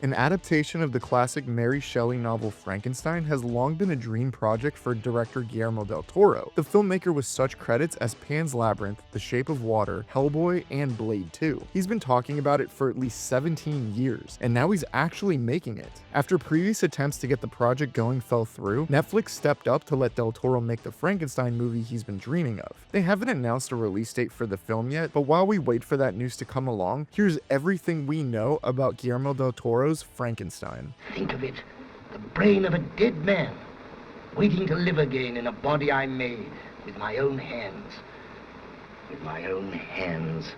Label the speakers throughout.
Speaker 1: An adaptation of the classic Mary Shelley novel Frankenstein has long been a dream project for director Guillermo del Toro, the filmmaker with such credits as Pan's Labyrinth, The Shape of Water, Hellboy, and Blade 2. He's been talking about it for at least 17 years, and now he's actually making it. After previous attempts to get the project going fell through, Netflix stepped up to let del Toro make the Frankenstein movie he's been dreaming of. They haven't announced a release date for the film yet, but while we wait for that news to come along, here's everything we know about Guillermo del Toro's Frankenstein.
Speaker 2: Think of it, the brain of a dead man, waiting to live again in a body I made with my own hands. With my own hands.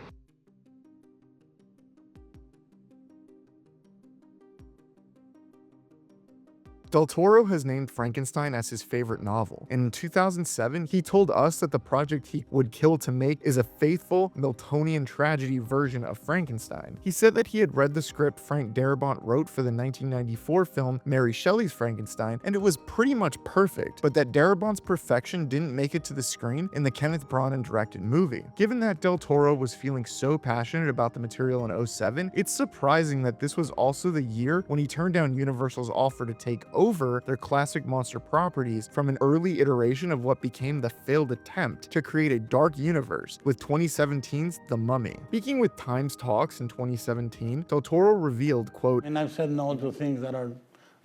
Speaker 1: Del Toro has named Frankenstein as his favorite novel, and in 2007, he told us that the project he would kill to make is a faithful Miltonian tragedy version of Frankenstein. He said that he had read the script Frank Darabont wrote for the 1994 film Mary Shelley's Frankenstein, and it was pretty much perfect, but that Darabont's perfection didn't make it to the screen in the Kenneth Branagh directed movie. Given that Del Toro was feeling so passionate about the material in 2007, it's surprising that this was also the year when he turned down Universal's offer to take over their classic monster properties from an early iteration of what became the failed attempt to create a dark universe with 2017's The Mummy. Speaking with Times Talks in 2017, Del Toro revealed, quote,
Speaker 3: "And I've said no to things that are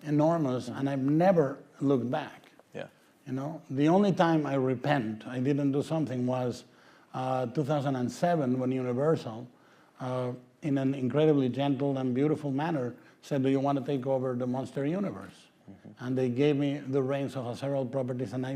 Speaker 3: enormous, and I've never looked back.
Speaker 4: Yeah.
Speaker 3: You know, the only time I repent I didn't do something was 2007 when Universal, in an incredibly gentle and beautiful manner, said, do you want to take over the monster universe? And they gave me the reins of several properties, and I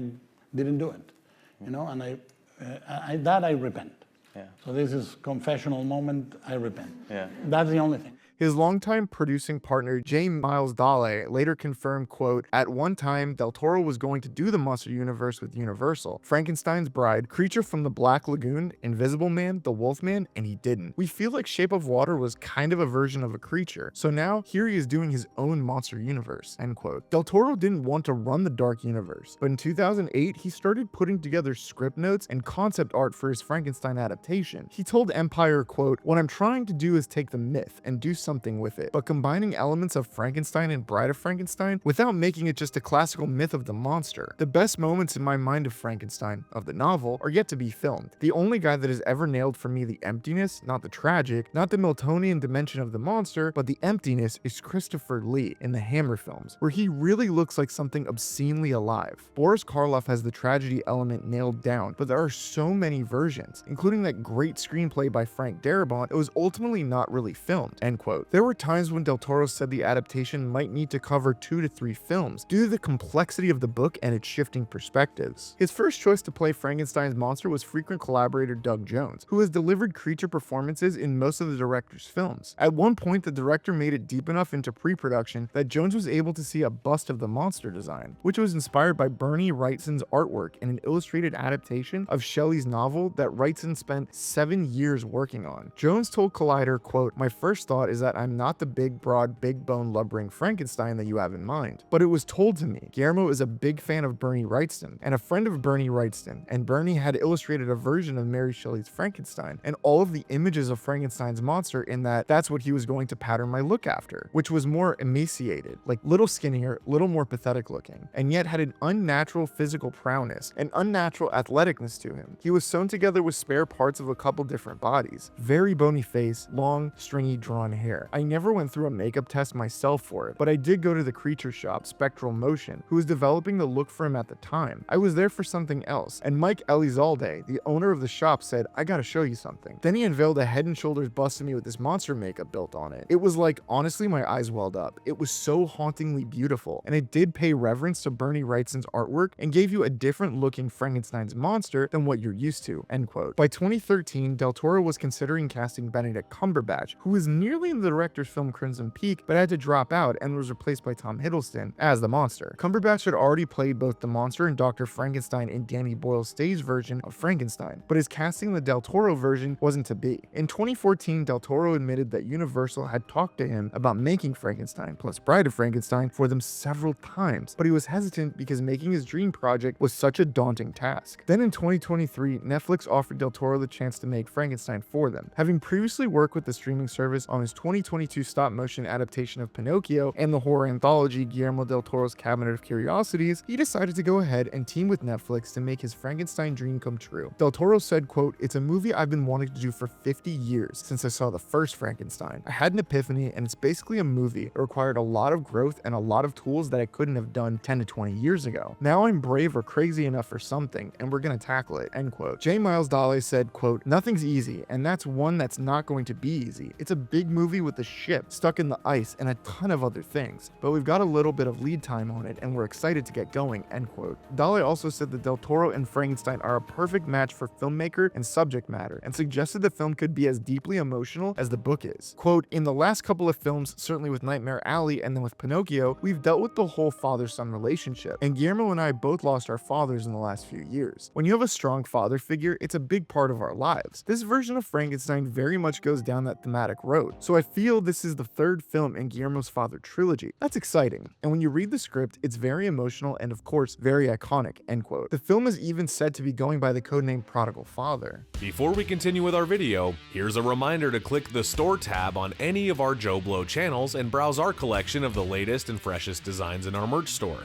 Speaker 3: didn't do it. You know, and I repent.
Speaker 4: Yeah.
Speaker 3: So this is confessional moment, I repent.
Speaker 4: Yeah.
Speaker 3: That's the only thing.
Speaker 1: His longtime producing partner, J. Miles Dale, later confirmed, quote, at one time, Del Toro was going to do the monster universe with Universal, Frankenstein's Bride, Creature from the Black Lagoon, Invisible Man, The Wolfman, and he didn't. We feel like Shape of Water was kind of a version of a creature, so now here he is doing his own monster universe, end quote. Del Toro didn't want to run the dark universe, but in 2008, he started putting together script notes and concept art for his Frankenstein adaptation. He told Empire, quote, what I'm trying to do is take the myth and do something with it, but combining elements of Frankenstein and Bride of Frankenstein without making it just a classical myth of the monster. The best moments in my mind of Frankenstein, of the novel, are yet to be filmed. The only guy that has ever nailed for me the emptiness, not the tragic, not the Miltonian dimension of the monster, but the emptiness is Christopher Lee in the Hammer films, where he really looks like something obscenely alive. Boris Karloff has the tragedy element nailed down, but there are so many versions, including that great screenplay by Frank Darabont that was ultimately not really filmed, end quote. There were times when Del Toro said the adaptation might need to cover 2 to 3 films due to the complexity of the book and its shifting perspectives. His first choice to play Frankenstein's monster was frequent collaborator Doug Jones, who has delivered creature performances in most of the director's films. At one point, the director made it deep enough into pre-production that Jones was able to see a bust of the monster design, which was inspired by Bernie Wrightson's artwork in an illustrated adaptation of Shelley's novel that Wrightson spent 7 years working on. Jones told Collider, quote, my first thought is that I'm not the big, broad, big bone, lumbering Frankenstein that you have in mind. But it was told to me. Guillermo is a big fan of Bernie Wrightson and a friend of Bernie Wrightson, and Bernie had illustrated a version of Mary Shelley's Frankenstein and all of the images of Frankenstein's monster in that's what he was going to pattern my look after, which was more emaciated, like little skinnier, little more pathetic looking, and yet had an unnatural physical prowess, an unnatural athleticness to him. He was sewn together with spare parts of a couple different bodies, very bony face, long, stringy, drawn hair. I never went through a makeup test myself for it, but I did go to the creature shop, Spectral Motion, who was developing the look for him at the time. I was there for something else, and Mike Elizalde, the owner of the shop, said, I gotta show you something. Then he unveiled a Head and Shoulders bust of me with this monster makeup built on it. It was like, honestly, my eyes welled up. It was so hauntingly beautiful, and it did pay reverence to Bernie Wrightson's artwork and gave you a different looking Frankenstein's monster than what you're used to, end quote. By 2013, Del Toro was considering casting Benedict Cumberbatch, who was nearly in the director's film Crimson Peak, but had to drop out and was replaced by Tom Hiddleston as the monster. Cumberbatch had already played both the monster and Dr. Frankenstein in Danny Boyle's stage version of Frankenstein, but his casting the Del Toro version wasn't to be. In 2014, Del Toro admitted that Universal had talked to him about making Frankenstein plus Bride of Frankenstein for them several times, but he was hesitant because making his dream project was such a daunting task. Then in 2023, Netflix offered Del Toro the chance to make Frankenstein for them, having previously worked with the streaming service on his 2022 stop-motion adaptation of Pinocchio and the horror anthology Guillermo del Toro's Cabinet of Curiosities, he decided to go ahead and team with Netflix to make his Frankenstein dream come true. Del Toro said, quote, "It's a movie I've been wanting to do for 50 years since I saw the first Frankenstein. I had an epiphany, and it's basically a movie. It required a lot of growth and a lot of tools that I couldn't have done 10 to 20 years ago. Now I'm brave or crazy enough for something, and we're gonna tackle it," end quote. J. Miles Dale said, quote, "Nothing's easy, and that's one that's not going to be easy. It's a big movie with a ship stuck in the ice and a ton of other things, but we've got a little bit of lead time on it, and we're excited to get going," end quote. Dale also said that Del Toro and Frankenstein are a perfect match for filmmaker and subject matter, and suggested the film could be as deeply emotional as the book is. Quote, "In the last couple of films, certainly with Nightmare Alley and then with Pinocchio, we've dealt with the whole father-son relationship, and Guillermo and I both lost our fathers in the last few years. When you have a strong father figure, it's a big part of our lives. This version of Frankenstein very much goes down that thematic road, so I feel this is the third film in Guillermo's father trilogy. That's exciting, and when you read the script, it's very emotional and of course very iconic," end quote. The film is even said to be going by the codename Prodigal Father.
Speaker 4: Before we continue with our video, here's a reminder to click the Store tab on any of our JoBlo channels and browse our collection of the latest and freshest designs in our merch store.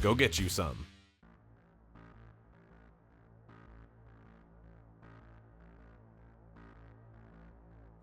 Speaker 4: Go get you some.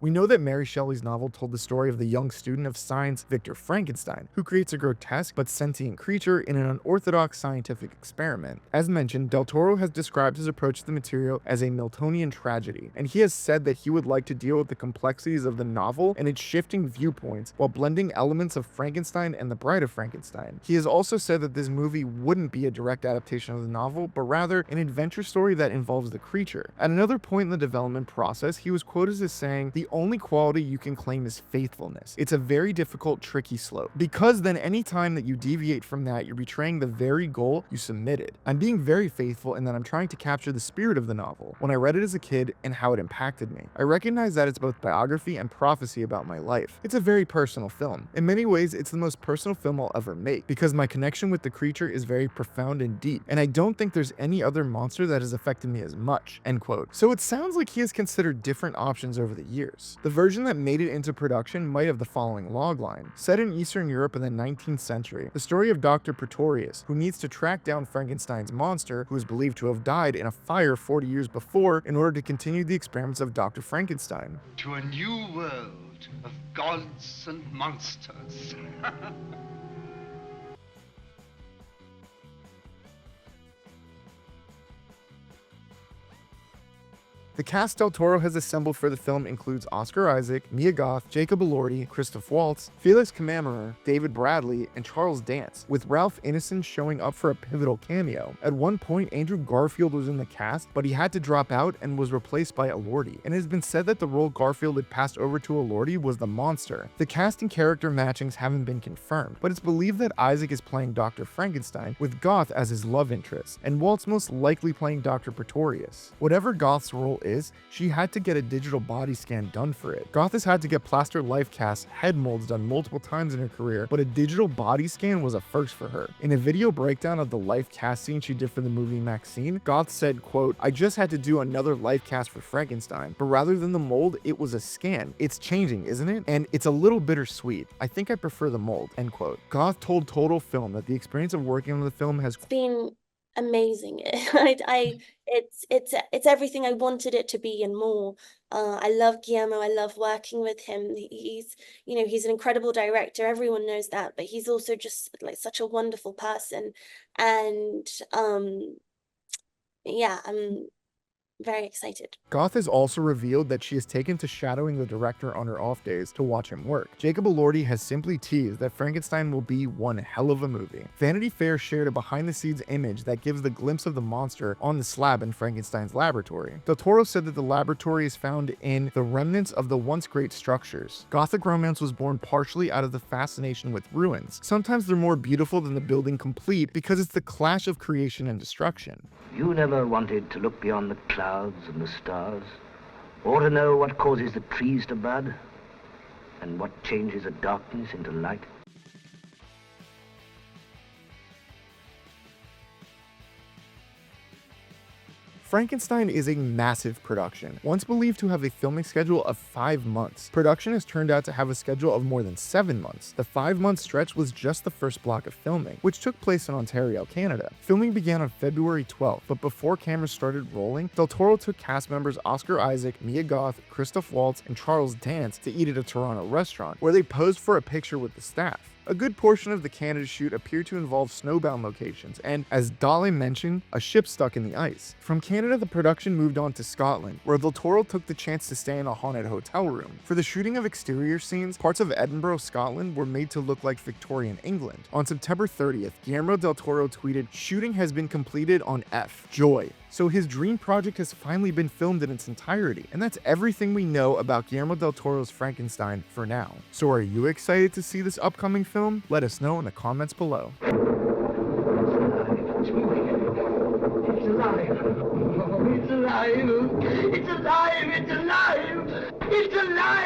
Speaker 1: We know that Mary Shelley's novel told the story of the young student of science, Victor Frankenstein, who creates a grotesque but sentient creature in an unorthodox scientific experiment. As mentioned, Del Toro has described his approach to the material as a Miltonian tragedy, and he has said that he would like to deal with the complexities of the novel and its shifting viewpoints while blending elements of Frankenstein and the Bride of Frankenstein. He has also said that this movie wouldn't be a direct adaptation of the novel, but rather an adventure story that involves the creature. At another point in the development process, he was quoted as saying, "The only quality you can claim is faithfulness. It's a very difficult, tricky slope, because then any time that you deviate from that, you're betraying the very goal you submitted. I'm being very faithful in that I'm trying to capture the spirit of the novel when I read it as a kid and how it impacted me. I recognize that it's both biography and prophecy about my life. It's a very personal film. In many ways, it's the most personal film I'll ever make, because my connection with the creature is very profound and deep, and I don't think there's any other monster that has affected me as much," end quote. So it sounds like he has considered different options over the years. The version that made it into production might have the following logline. Set in Eastern Europe in the 19th century, the story of Dr. Pretorius, who needs to track down Frankenstein's monster, who is believed to have died in a fire 40 years before, in order to continue the experiments of Dr. Frankenstein.
Speaker 5: To a new world of gods and monsters.
Speaker 1: The cast Del Toro has assembled for the film includes Oscar Isaac, Mia Goth, Jacob Elordi, Christoph Waltz, Felix Kammerer, David Bradley, and Charles Dance, with Ralph Ineson showing up for a pivotal cameo. At one point, Andrew Garfield was in the cast, but he had to drop out and was replaced by Elordi, and it has been said that the role Garfield had passed over to Elordi was the monster. The cast and character matchings haven't been confirmed, but it's believed that Isaac is playing Dr. Frankenstein, with Goth as his love interest, and Waltz most likely playing Dr. Pretorius. Whatever Goth's role is, she had to get a digital body scan done for it. Goth has had to get plaster life casts, head molds done multiple times in her career, but a digital body scan was a first for her. In a video breakdown of the life cast scene she did for the movie Maxine, Goth said, quote, "I just had to do another life cast for Frankenstein, but rather than the mold, it was a scan. It's changing, isn't it? And it's a little bittersweet. I think I prefer the mold," end quote. Goth told Total Film that the experience of working on the film has
Speaker 6: been amazing. It's everything I wanted it to be and more. I love Guillermo. I love working with him. He's an incredible director. Everyone knows that, but he's also just like such a wonderful person. And yeah, I'm very excited.
Speaker 1: Goth has also revealed that she has taken to shadowing the director on her off days to watch him work. Jacob Elordi has simply teased that Frankenstein will be one hell of a movie. Vanity Fair shared a behind-the-scenes image that gives the glimpse of the monster on the slab in Frankenstein's laboratory. Del Toro said that the laboratory is found in the remnants of the once great structures. Gothic romance was born partially out of the fascination with ruins. Sometimes they're more beautiful than the building complete because it's the clash of creation and destruction.
Speaker 2: You never wanted to look beyond the clouds and the stars, or to know what causes the trees to bud, and what changes the darkness into light?
Speaker 1: Frankenstein is a massive production, once believed to have a filming schedule of 5 months. Production has turned out to have a schedule of more than 7 months. The 5-month stretch was just the first block of filming, which took place in Ontario, Canada. Filming began on February 12th, but before cameras started rolling, Del Toro took cast members Oscar Isaac, Mia Goth, Christoph Waltz, and Charles Dance to eat at a Toronto restaurant, where they posed for a picture with the staff. A good portion of the Canada shoot appeared to involve snowbound locations and, as Dale mentioned, a ship stuck in the ice. From Canada, the production moved on to Scotland, where Del Toro took the chance to stay in a haunted hotel room. For the shooting of exterior scenes, parts of Edinburgh, Scotland were made to look like Victorian England. On September 30th, Guillermo del Toro tweeted, "Shooting has been completed on F. Joy." So his dream project has finally been filmed in its entirety, and that's everything we know about Guillermo del Toro's Frankenstein for now. So are you excited to see this upcoming film? Let us know in the comments below.
Speaker 2: It's alive. Oh, it's alive. It's alive. It's alive. It's alive.